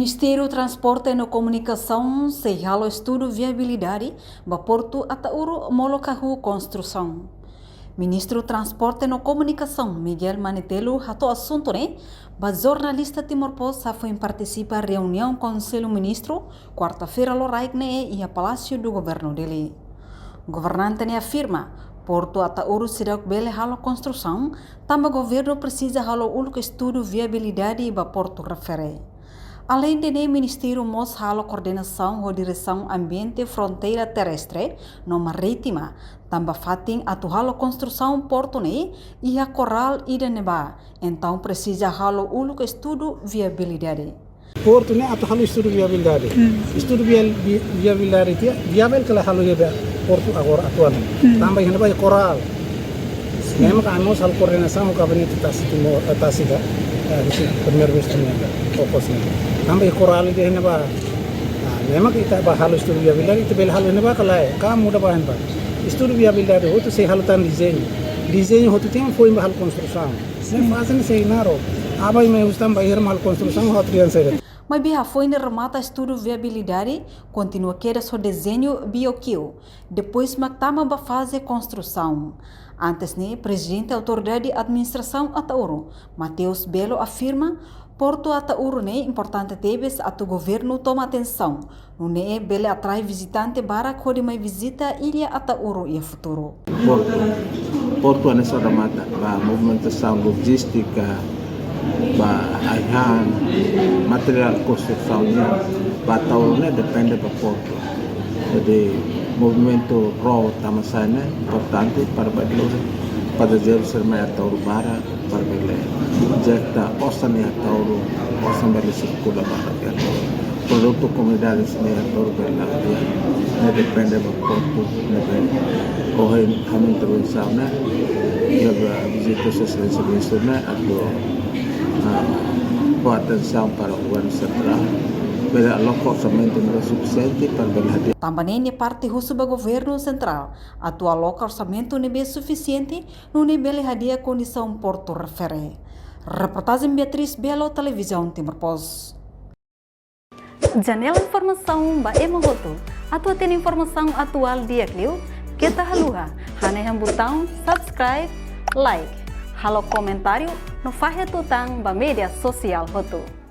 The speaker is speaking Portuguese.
Ministério Transporte e Comunicação se halo estudo viabilidade ba Porto Atauro Molokahu Construção. Ministro Transporte e Comunicação Miguel Manitelo hato assunto ba jornalista Timor-Poste foi participar reunião Conselho Ministro quarta-feira loraik e a Palácio do Governo dele. Governante afirma Porto Atauro sidak bele halo construção, também governo precisa halo uluk estudo viabilidade ba Porto refere. Além de Ministério mos halo coordenação ou direção ambiente fronteira terrestre no marítima, também fating atu halo construção porto e a coral ida neba, então precisa halo uluk estudo viabilidade. Porto atu halo estudo viabilidade. Estudo viabilidade dia viável kalau halo ya porto agora atuan. Também neba coral. Memang kami halo koordinasi mau kabinet tasika. Primeiro-ministro fokusnya. Tambah coral dia neba. Memang kita halo estudo viabilidade itu bel halo neba kalau kamu udah bahan pak. Estudo viabilidade itu saya halutan desain itu tem foi hal construção. Sem fazem sei naro. Abai me gustam bahir mal construção hotrian sei. Mas biha foi remata estudo viabilidade, continua queda só desenho bioquio, depois mactama ba fase construção. Antes presidente da autoridade de administração Atauro, Mateus Belo afirma Porto Atauro importante tebes atu governo toma atenção. No bele atrai visitante para kodi mai visita ilha Atauro e futuro. Porto é nessa remata, a movimentação logística, a material construção, a Atauro depende do Porto. Jadi movimento raw tamasana importante para pada zero sermai Atauro bara para bele jekta osan ya Atauro osan bele circula bara ya produto comunidades ne Atauro bela ya ne depende do Porto ne corre kami intervenção né ya visita social serviço né atau atenção para o governo central. Bela local orçamento não é suficiente para bela. Também parte russo do governo central. Atual local orçamento não é suficiente no nível hadia condição Porto refere. Reportagem Beatriz Belo, televisão Timor-Poste. Janela informação ba emohoto. Atua tem informação atual dia clio. Kita haluha. Haneham botão subscribe, like. Halo comentário no fahe tutang ba media sosial hoto.